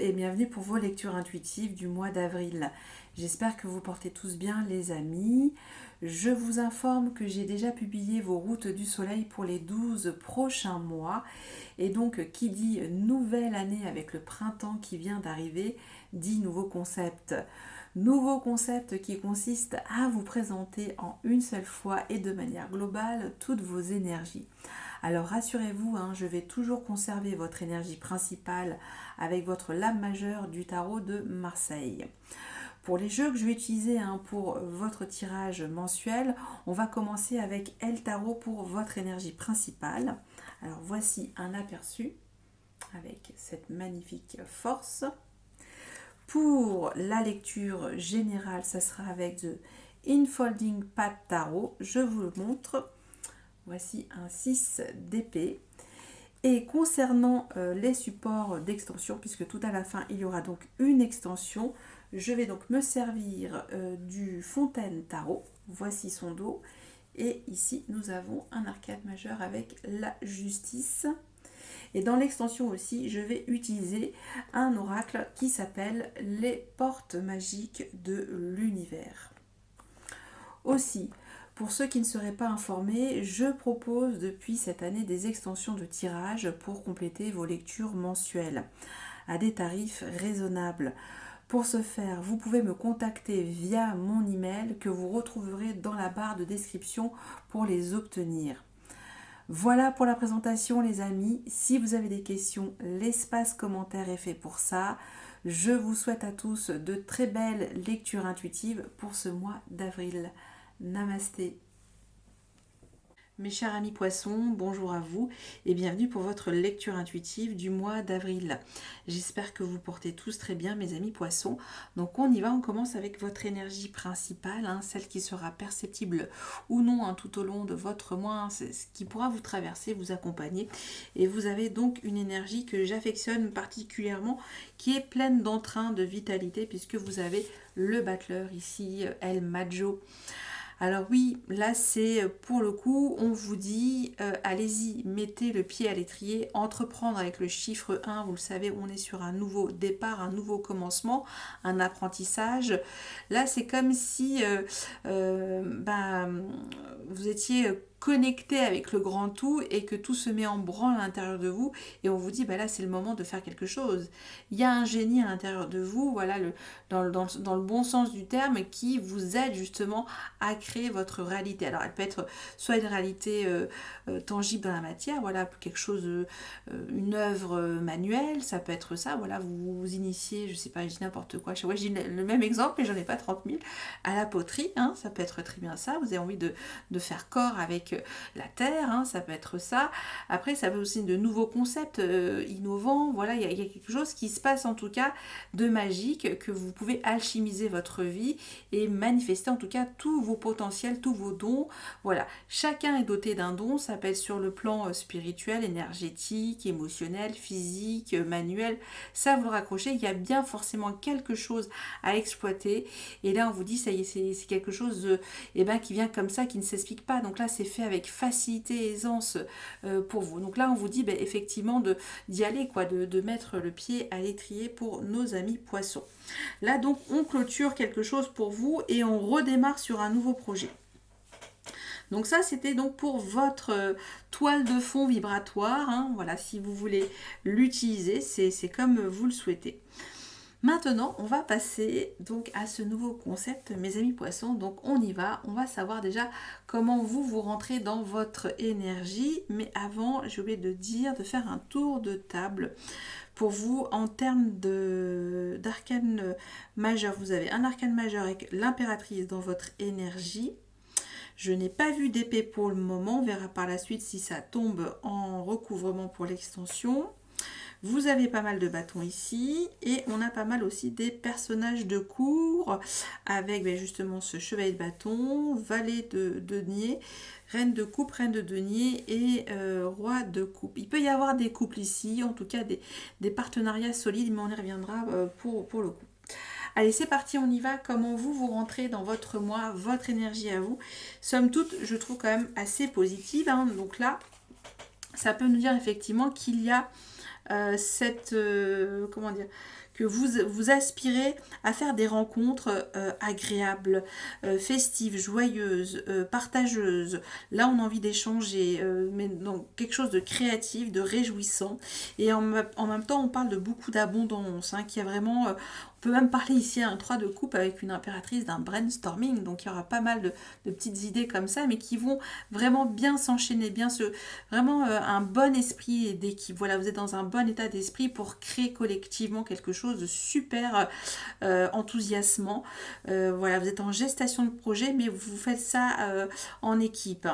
et bienvenue pour vos lectures intuitives du mois d'avril. J'espère que vous portez tous bien les amis. Je vous informe que j'ai déjà publié vos routes du soleil pour les 12 prochains mois. Et donc qui dit nouvelle année avec le printemps qui vient d'arriver, dit nouveau concept. Nouveau concept qui consiste à vous présenter en une seule fois et de manière globale toutes vos énergies. Alors rassurez-vous, je vais toujours conserver votre énergie principale avec votre lame majeure du tarot de Marseille. Pour les jeux que je vais utiliser pour votre tirage mensuel, on va commencer avec El Tarot pour votre énergie principale. Alors voici un aperçu avec cette magnifique force. Pour la lecture générale, ça sera avec The Infolding Path Tarot. Je vous le montre. Voici un 6 d'épée. Et concernant les supports d'extension, puisque tout à la fin il y aura donc une extension, je vais donc me servir du Fontaine Tarot. Voici son dos. Et ici nous avons un arcade majeur avec la justice. Et dans l'extension aussi, je vais utiliser un oracle qui s'appelle les portes magiques de l'univers. Aussi, pour ceux qui ne seraient pas informés, je propose depuis cette année des extensions de tirage pour compléter vos lectures mensuelles à des tarifs raisonnables. Pour ce faire, vous pouvez me contacter via mon email que vous retrouverez dans la barre de description pour les obtenir. Voilà pour la présentation les amis. Si vous avez des questions, l'espace commentaire est fait pour ça. Je vous souhaite à tous de très belles lectures intuitives pour ce mois d'avril. Namasté. Mes chers amis poissons, bonjour à vous et bienvenue pour votre lecture intuitive du mois d'avril. J'espère que vous portez tous très bien mes amis poissons. Donc on y va, on commence avec votre énergie principale, celle qui sera perceptible ou non tout au long de votre mois, c'est ce qui pourra vous traverser, vous accompagner. Et vous avez donc une énergie que j'affectionne particulièrement, qui est pleine d'entrain, de vitalité, puisque vous avez le battleur ici, El Maggio. Alors oui, là c'est pour le coup, on vous dit, allez-y, mettez le pied à l'étrier, entreprendre avec le chiffre 1, vous le savez, on est sur un nouveau départ, un nouveau commencement, un apprentissage. Là c'est comme si vous étiez connecté avec le grand tout et que tout se met en branle à l'intérieur de vous et on vous dit là c'est le moment de faire quelque chose. Il y a un génie à l'intérieur de vous, voilà, dans le bon sens du terme, qui vous aide justement à créer votre réalité. Alors elle peut être soit une réalité tangible dans la matière, voilà, quelque chose, une œuvre manuelle, ça peut être ça, voilà, vous vous initiez, je sais pas, je dis n'importe quoi, je dis le même exemple mais j'en ai pas 30 000, à la poterie, ça peut être très bien ça, vous avez envie de faire corps avec la terre, ça peut être ça. Après, ça peut aussi de nouveaux concepts innovants. Voilà, il y a quelque chose qui se passe en tout cas de magique, que vous pouvez alchimiser votre vie et manifester en tout cas tous vos potentiels, tous vos dons. Voilà, chacun est doté d'un don. Ça peut être sur le plan spirituel, énergétique, émotionnel, physique, manuel. Ça, vous le raccrochez. Il y a bien forcément quelque chose à exploiter. Et là, on vous dit, ça y est, c'est quelque chose qui vient comme ça, qui ne s'explique pas. Donc là, c'est fait avec facilité et aisance pour vous. Donc là, on vous dit effectivement d'y aller, de mettre le pied à l'étrier pour nos amis poissons. Là, donc, on clôture quelque chose pour vous et on redémarre sur un nouveau projet. Donc ça, c'était donc pour votre toile de fond vibratoire. Voilà, si vous voulez l'utiliser, c'est comme vous le souhaitez. Maintenant, on va passer donc à ce nouveau concept, mes amis poissons. Donc on y va, on va savoir déjà comment vous rentrez dans votre énergie. Mais avant, j'ai oublié de faire un tour de table. Pour vous, en termes d'arcane majeur, vous avez un arcane majeur avec l'impératrice dans votre énergie. Je n'ai pas vu d'épée pour le moment, on verra par la suite si ça tombe en recouvrement pour l'extension. Vous avez pas mal de bâtons ici et on a pas mal aussi des personnages de cour avec justement ce chevalier de bâton, valet de denier, reine de coupe, reine de denier et roi de coupe. Il peut y avoir des couples ici, en tout cas des partenariats solides, mais on y reviendra pour le coup. Allez, c'est parti, on y va. Comment vous rentrez dans votre mois, votre énergie à vous. Somme toute, je trouve quand même assez positive. Donc là, ça peut nous dire effectivement qu'il y a que vous aspirez à faire des rencontres agréables, festives, joyeuses, partageuses. Là, on a envie d'échanger, mais dans quelque chose de créatif, de réjouissant. Et en même temps, on parle de beaucoup d'abondance, hein, qui a vraiment... on peut même parler ici à un 3 de coupe avec une impératrice d'un brainstorming, donc il y aura pas mal de petites idées comme ça, mais qui vont vraiment bien s'enchaîner, vraiment un bon esprit d'équipe. Voilà, vous êtes dans un bon état d'esprit pour créer collectivement quelque chose de super enthousiasmant. Voilà, vous êtes en gestation de projet, mais vous faites ça en équipe.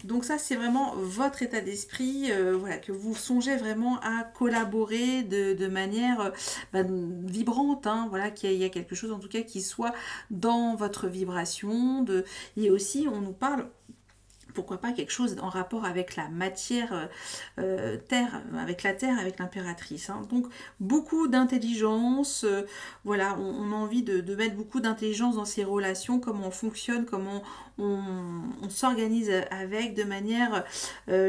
Donc ça, c'est vraiment votre état d'esprit, voilà, que vous songez vraiment à collaborer de manière vibrante, hein, voilà, qu'il y a quelque chose en tout cas qui soit dans votre vibration. Et aussi, on nous parle pourquoi pas quelque chose en rapport avec la matière terre, avec la terre, avec l'impératrice. Hein. Donc beaucoup d'intelligence, voilà, on a envie de mettre beaucoup d'intelligence dans ces relations, comment on fonctionne, comment on s'organise avec de manière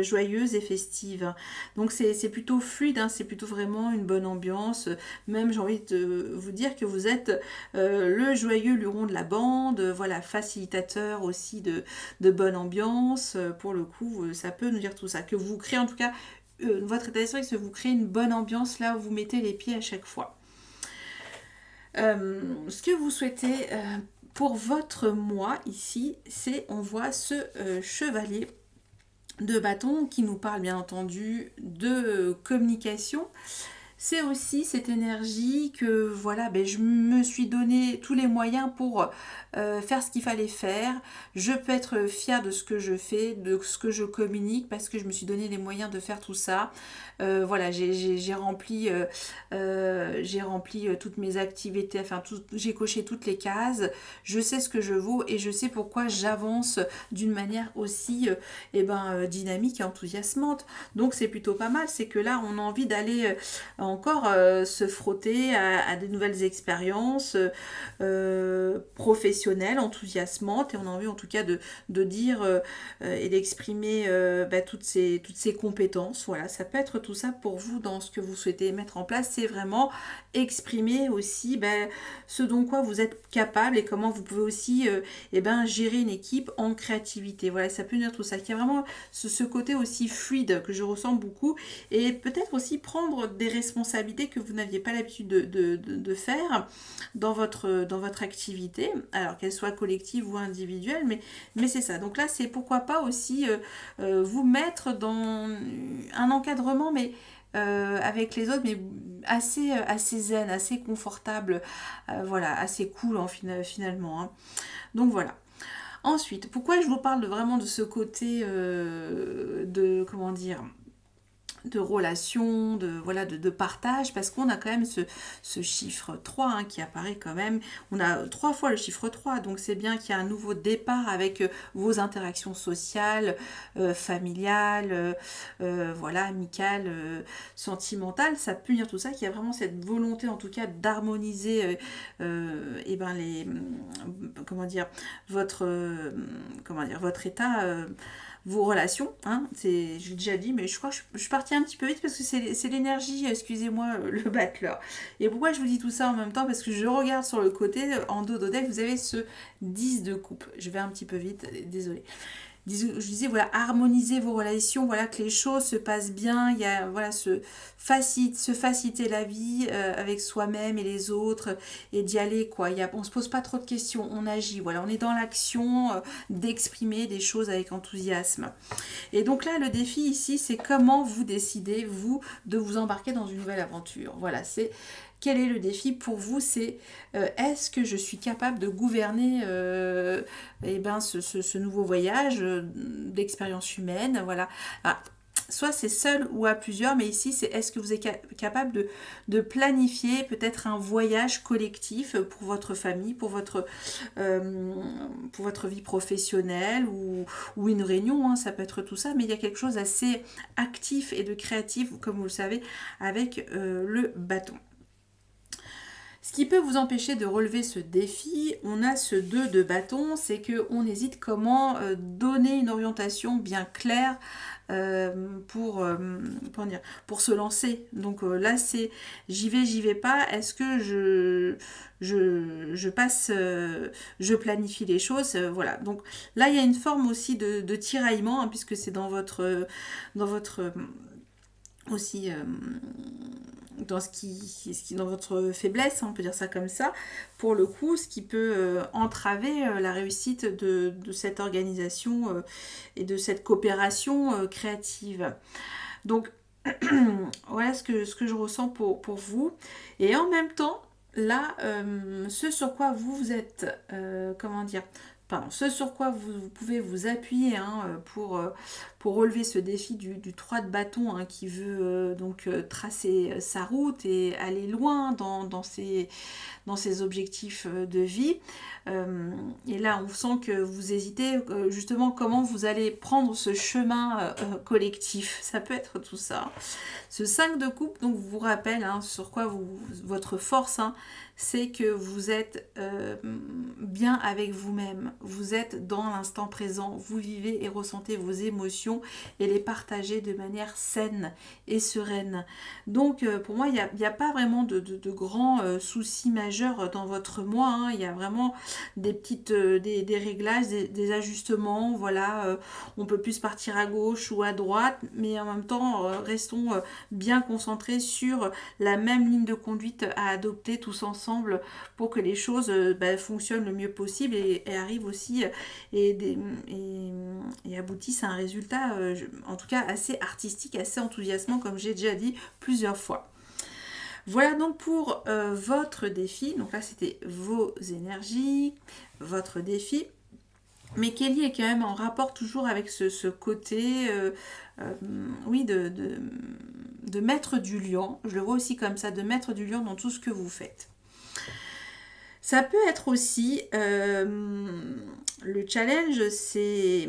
joyeuse et festive. Donc c'est plutôt fluide, hein, c'est plutôt vraiment une bonne ambiance. Même j'ai envie de vous dire que vous êtes le joyeux luron de la bande, voilà, facilitateur aussi de bonne ambiance. Pour le coup, ça peut nous dire tout ça. Que vous créez en tout cas, votre état d'esprit, que vous créez une bonne ambiance là où vous mettez les pieds à chaque fois. Ce que vous souhaitez pour votre mois ici, c'est, on voit ce chevalier de bâton qui nous parle bien entendu de communication. C'est aussi cette énergie que voilà, je me suis donné tous les moyens pour faire ce qu'il fallait faire. Je peux être fière de ce que je fais, de ce que je communique, parce que je me suis donné les moyens de faire tout ça. Voilà, j'ai rempli toutes mes activités, enfin j'ai coché toutes les cases. Je sais ce que je vaux et je sais pourquoi j'avance d'une manière aussi dynamique et enthousiasmante. Donc c'est plutôt pas mal. C'est que là, on a envie d'aller encore se frotter à des nouvelles expériences professionnelles, enthousiasmantes, et on a envie en tout cas de dire et d'exprimer toutes ces compétences. Voilà, ça peut être tout ça pour vous dans ce que vous souhaitez mettre en place. C'est vraiment exprimer aussi ce dont quoi vous êtes capable et comment vous pouvez aussi gérer une équipe en créativité. Voilà, ça peut dire tout ça. Il y a vraiment ce côté aussi fluide que je ressens beaucoup, et peut-être aussi prendre des responsabilités que vous n'aviez pas l'habitude de faire dans votre activité, alors qu'elle soit collective ou individuelle, mais c'est ça. Donc là, c'est pourquoi pas aussi vous mettre dans un encadrement, mais avec les autres, mais assez zen, assez confortable, voilà, assez cool finalement. Hein. Donc voilà. Ensuite, pourquoi je vous parle vraiment de ce côté de relation, de partage, parce qu'on a quand même ce chiffre 3 hein, qui apparaît quand même. On a 3 fois le chiffre 3, donc c'est bien qu'il y a un nouveau départ avec vos interactions sociales, familiales, amicales, sentimentales. Ça peut dire tout ça, qu'il y a vraiment cette volonté en tout cas d'harmoniser votre état, vos relations, hein, j'ai déjà dit, mais je crois que je suis partie un petit peu vite parce que c'est l'énergie, excusez-moi, le battleur. Et pourquoi je vous dis tout ça en même temps? Parce que je regarde sur le côté, en dos de deck, vous avez ce 10 de coupe. Je vais un petit peu vite, désolée. Je disais, voilà, harmoniser vos relations, voilà, que les choses se passent bien, il y a, voilà, se faciliter la vie avec soi-même et les autres, et d'y aller, quoi. On se pose pas trop de questions, on agit, voilà, on est dans l'action d'exprimer des choses avec enthousiasme. Et donc là, le défi ici, c'est comment vous décidez, vous, de vous embarquer dans une nouvelle aventure. Voilà, quel est le défi pour vous? C'est est-ce que je suis capable de gouverner ce nouveau voyage d'expérience humaine? Voilà. Ah, soit c'est seul ou à plusieurs, mais ici c'est est-ce que vous êtes capable de planifier peut-être un voyage collectif pour votre famille, pour votre vie professionnelle ou une réunion, hein, ça peut être tout ça, mais il y a quelque chose d'assez actif et de créatif, comme vous le savez, avec le bâton. Ce qui peut vous empêcher de relever ce défi, on a ce 2 de bâton, c'est qu'on hésite comment donner une orientation bien claire pour se lancer. Donc là, c'est j'y vais pas. Est-ce que je passe, je planifie les choses, voilà. Donc là, il y a une forme aussi de tiraillement, hein, puisque c'est dans votre aussi dans dans votre faiblesse, hein, on peut dire ça comme ça, pour le coup, ce qui peut entraver la réussite de cette organisation et de cette coopération créative. Donc voilà ce que je ressens pour vous. Et en même temps, là, ce sur quoi vous êtes, comment dire, pardon, ce sur quoi vous pouvez vous appuyer, hein, pour relever ce défi du 3 de bâton, hein, qui veut tracer sa route et aller loin dans ses objectifs de vie. Et là, on sent que vous hésitez justement comment vous allez prendre ce chemin collectif. Ça peut être tout ça. Ce 5 de coupe, donc, vous rappelle, hein, sur quoi votre force, hein, c'est que vous êtes bien avec vous-même. Vous êtes dans l'instant présent. Vous vivez et ressentez vos émotions et les partagez de manière saine et sereine. Donc, pour moi, il n'y a pas vraiment de grands soucis majeurs dans votre moi, hein. Il y a vraiment des petites des réglages, des ajustements. Voilà, on peut plus partir à gauche ou à droite, mais en même temps, restons bien concentrés sur la même ligne de conduite à adopter tous ensemble pour que les choses fonctionnent le mieux possible et arrivent aussi et aboutissent à un résultat en tout cas assez artistique, assez enthousiasmant, comme j'ai déjà dit plusieurs fois. Voilà donc pour votre défi. Donc là, c'était vos énergies, votre défi, mais Kelly est quand même en rapport toujours avec ce côté, oui, de mettre du lion. Je le vois aussi comme ça, de mettre du lion dans tout ce que vous faites. Ça peut être aussi, le challenge, c'est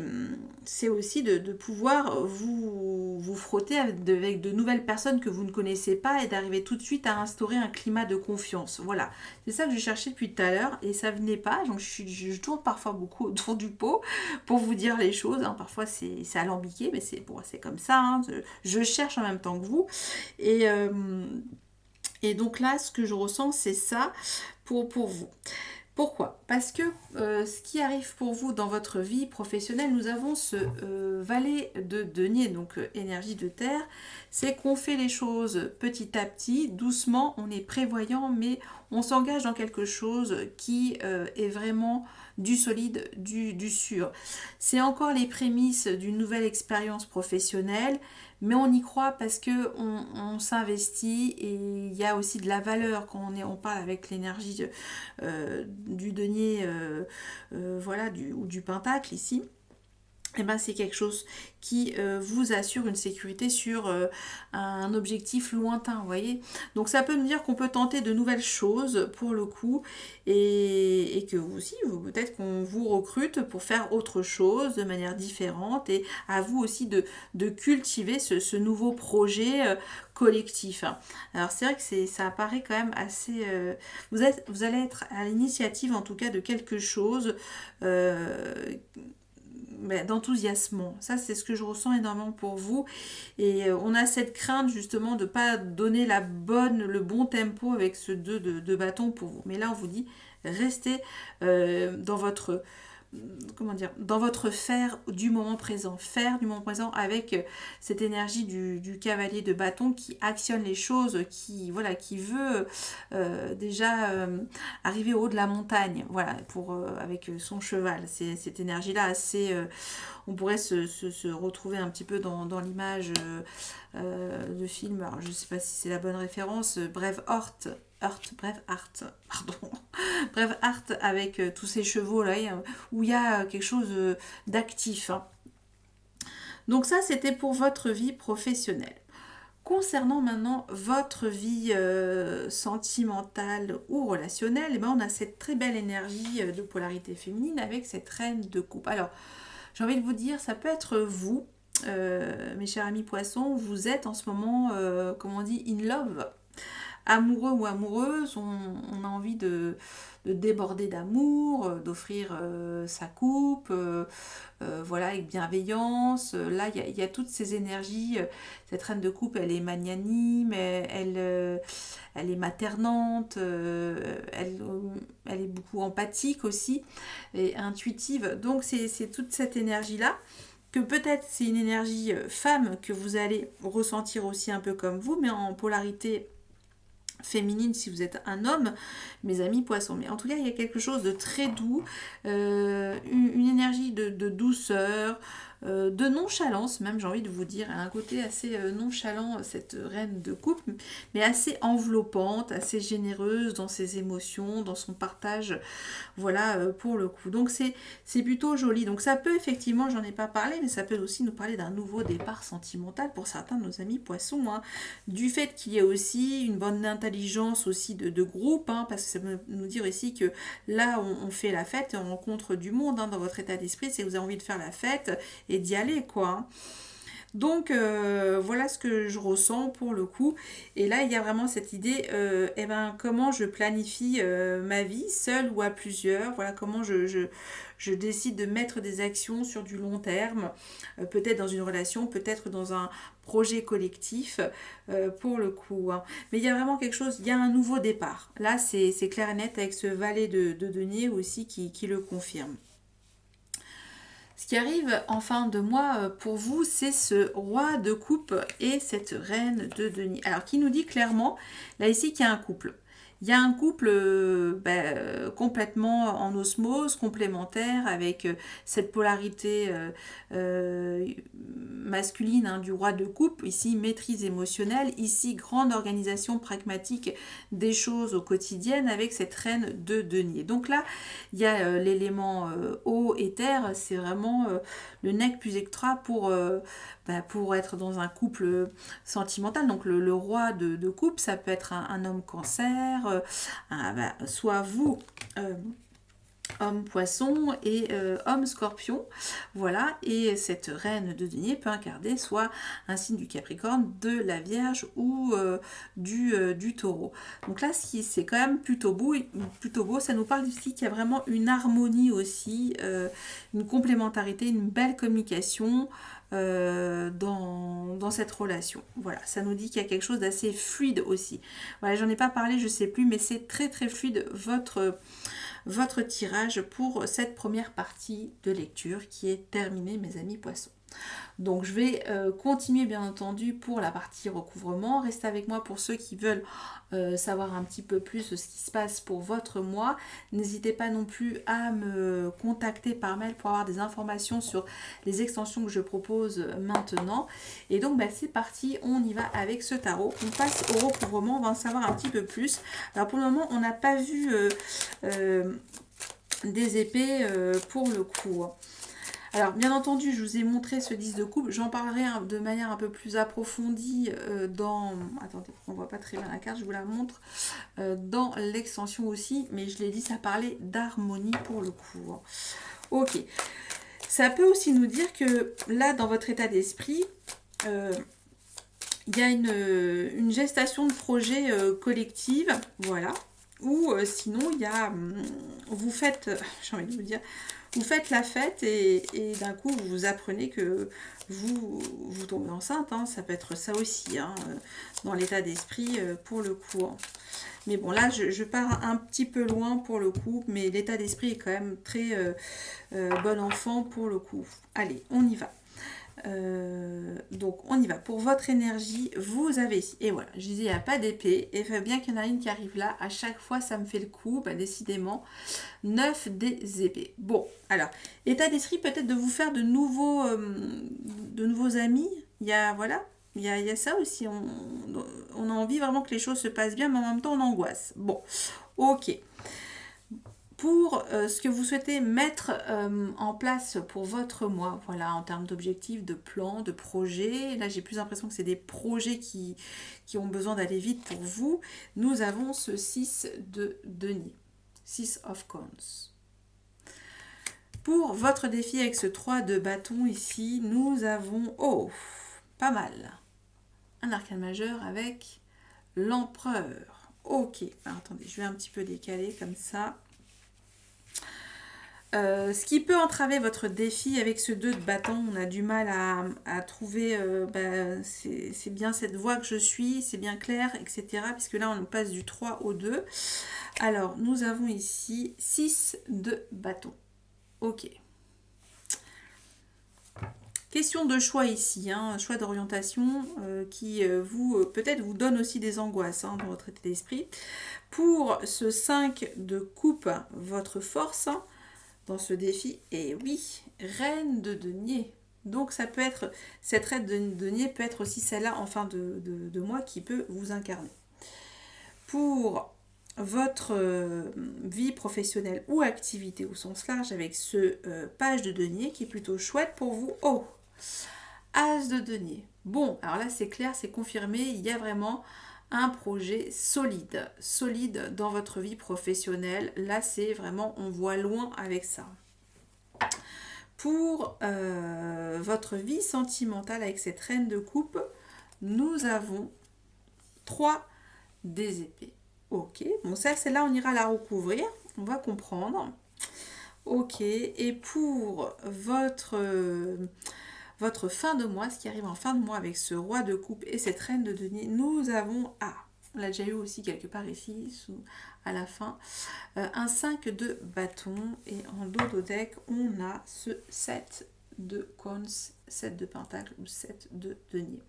aussi de pouvoir vous frotter avec de nouvelles personnes que vous ne connaissez pas et d'arriver tout de suite à instaurer un climat de confiance. Voilà, c'est ça que je cherchais depuis tout à l'heure et ça venait pas. Donc je tourne parfois beaucoup autour du pot pour vous dire les choses, hein. Parfois c'est alambiqué, mais c'est comme ça, hein. Je cherche en même temps que vous. Et donc là, ce que je ressens, c'est ça pour vous. Pourquoi? Parce que ce qui arrive pour vous dans votre vie professionnelle, nous avons ce valet de denier, donc énergie de terre, c'est qu'on fait les choses petit à petit, doucement, on est prévoyant, mais on s'engage dans quelque chose qui est vraiment du solide, du sûr. C'est encore les prémices d'une nouvelle expérience professionnelle, mais on y croit parce que on s'investit et il y a aussi de la valeur quand on parle avec l'énergie du denier, voilà, ou du pentacle ici. Et ben c'est quelque chose qui vous assure une sécurité sur un objectif lointain, vous voyez. Donc ça peut me dire qu'on peut tenter de nouvelles choses pour le coup et que vous aussi, peut-être qu'on vous recrute pour faire autre chose de manière différente et à vous aussi de cultiver ce nouveau projet collectif. Alors c'est vrai que ça apparaît quand même assez... vous allez être à l'initiative en tout cas de quelque chose d'enthousiasme. Ça, c'est ce que je ressens énormément pour vous. Et on a cette crainte justement de ne pas donner le bon tempo avec ce 2 de bâton pour vous. Mais là, on vous dit, restez dans votre... comment dire, dans votre faire du moment présent, avec cette énergie du cavalier de bâton qui actionne les choses, qui veut déjà arriver au haut de la montagne, voilà, avec son cheval. C'est cette énergie-là assez, on pourrait se retrouver un petit peu dans l'image de film. Alors je ne sais pas si c'est la bonne référence, Braveheart, pardon. Braveheart avec tous ces chevaux là, où il y a quelque chose d'actif, hein. Donc ça, c'était pour votre vie professionnelle. Concernant maintenant votre vie sentimentale ou relationnelle, eh ben, on a cette très belle énergie de polarité féminine avec cette reine de coupe. Alors, j'ai envie de vous dire, ça peut être vous, mes chers amis poissons, vous êtes en ce moment, comme on dit, in love amoureux ou amoureuse, on a envie de déborder d'amour, d'offrir sa coupe, voilà, avec bienveillance. Là, il y a toutes ces énergies. Cette reine de coupe, elle est magnanime, elle est maternante, elle est beaucoup empathique aussi, et intuitive. Donc, c'est toute cette énergie-là que peut-être c'est une énergie femme que vous allez ressentir aussi un peu comme vous, mais en polarité féminine si vous êtes un homme, mes amis poissons. Mais en tout cas, il y a quelque chose de très doux, une énergie de douceur, de nonchalance même, j'ai envie de vous dire, un côté assez nonchalant, cette reine de coupe, mais assez enveloppante, assez généreuse dans ses émotions, dans son partage, voilà, pour le coup. Donc c'est plutôt joli. Donc ça peut effectivement, j'en ai pas parlé, mais ça peut aussi nous parler d'un nouveau départ sentimental pour certains de nos amis poissons, hein. Du fait qu'il y ait aussi une bonne intelligence aussi de groupe, hein, parce que ça veut nous dire ici que là on fait la fête et on rencontre du monde, hein, dans votre état d'esprit, c'est que vous avez envie de faire la fête et d'y aller, quoi, hein. Donc voilà ce que je ressens pour le coup. Et là, il y a vraiment cette idée, eh ben, comment je planifie ma vie, seule ou à plusieurs. Voilà comment je décide de mettre des actions sur du long terme, peut-être dans une relation, peut-être dans un projet collectif, pour le coup, hein. Mais il y a vraiment quelque chose, il y a un nouveau départ. Là, c'est clair et net avec ce valet de denier aussi qui le confirme. Ce qui arrive en fin de mois pour vous, c'est ce roi de coupe et cette reine de denier. Alors, qui nous dit clairement, là ici, qu'il y a un couple. Il y a un couple complètement en osmose, complémentaire, avec cette polarité masculine, hein, du roi de coupe, ici maîtrise émotionnelle, ici grande organisation pragmatique des choses au quotidien avec cette reine de denier. Donc là, il y a l'élément eau et terre, c'est vraiment le nec plus extra pour être dans un couple sentimental. Donc le roi de coupe, ça peut être un homme cancer, soit vous, homme poisson et homme scorpion, voilà, et cette reine de denier peut incarner soit un signe du Capricorne, de la Vierge ou du Taureau. Donc là, c'est quand même plutôt beau, ça nous parle ici qu'il y a vraiment une harmonie aussi, une complémentarité, une belle communication dans cette relation. Voilà, ça nous dit qu'il y a quelque chose d'assez fluide aussi. Voilà, j'en ai pas parlé, je sais plus, mais c'est très très fluide votre tirage pour cette première partie de lecture qui est terminée, mes amis poissons. Donc je vais continuer bien entendu pour la partie recouvrement. Restez avec moi pour ceux qui veulent savoir un petit peu plus ce qui se passe pour votre mois. N'hésitez pas non plus à me contacter par mail pour avoir des informations sur les extensions que je propose maintenant. Et donc c'est parti, on y va avec ce tarot. On passe au recouvrement, on va en savoir un petit peu plus. Alors pour le moment, on n'a pas vu des épées pour le coup. Alors, bien entendu, je vous ai montré ce 10 de coupe. J'en parlerai de manière un peu plus approfondie dans... Attendez, on ne voit pas très bien la carte, je vous la montre. Dans l'extension aussi, mais je l'ai dit, ça parlait d'harmonie pour le coup. Ok. Ça peut aussi nous dire que là, dans votre état d'esprit, il y a une gestation de projet collective, voilà. Ou sinon, il y a... vous faites... j'ai envie de vous dire... Vous faites la fête et d'un coup, vous apprenez que vous tombez enceinte. Hein. Ça peut être ça aussi, hein, dans l'état d'esprit pour le coup. Hein. Mais bon, là, je pars un petit peu loin pour le coup, mais l'état d'esprit est quand même très bon enfant pour le coup. Allez, on y va. Donc on y va. Pour votre énergie, vous avez ici, et voilà, je disais il n'y a pas d'épée, et il faut bien qu'il y en a une qui arrive là, à chaque fois ça me fait le coup, décidément, 9 des épées. Bon, alors, état d'esprit peut-être de vous faire de nouveaux amis, il y a, voilà, il y a ça aussi, on a envie vraiment que les choses se passent bien, mais en même temps on angoisse. Bon, ok. Pour ce que vous souhaitez mettre en place pour votre mois, voilà, en termes d'objectifs, de plans, de projets. Là, j'ai plus l'impression que c'est des projets qui ont besoin d'aller vite pour vous. Nous avons ce 6 de denier, 6 of coins. Pour votre défi avec ce 3 de bâton ici, nous avons, pas mal, un arcane majeur avec l'empereur. Ok, alors, attendez, je vais un petit peu décaler comme ça. Ce qui peut entraver votre défi avec ce 2 de bâton, on a du mal à trouver, c'est bien cette voie que je suis, c'est bien clair, etc. Puisque là, on passe du 3 au 2. Alors, nous avons ici 6 de bâton. Ok. Question de choix ici, hein, choix d'orientation qui peut-être vous donne aussi des angoisses dans votre état d'esprit. Pour ce 5 de coupe, votre force dans ce défi, et oui, reine de denier. Donc ça peut être, cette reine de denier peut être aussi celle-là en fin de mois qui peut vous incarner. Pour votre vie professionnelle ou activité au sens large avec ce page de denier qui est plutôt chouette pour vous. Oh, as de denier. Bon, alors là c'est clair, c'est confirmé, il y a vraiment un projet solide dans votre vie professionnelle. Là c'est vraiment, on voit loin avec ça. Pour votre vie sentimentale avec cette reine de coupe, nous avons 3 des épées. Ok, bon ça celle-là on ira la recouvrir, on va comprendre. Ok, et pour votre fin de mois, ce qui arrive en fin de mois avec ce roi de coupe et cette reine de denier, nous avons, on l'a déjà eu aussi quelque part ici, à la fin, un 5 de bâton, et en dos de deck, on a ce 7 de cones, 7 de pentacle ou 7 de denier.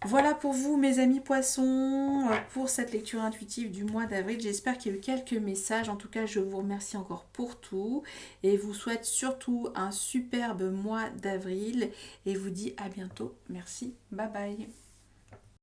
Voilà pour vous mes amis poissons, pour cette lecture intuitive du mois d'avril. J'espère qu'il y a eu quelques messages. En tout cas, je vous remercie encore pour tout et vous souhaite surtout un superbe mois d'avril et vous dis à bientôt. Merci, bye bye.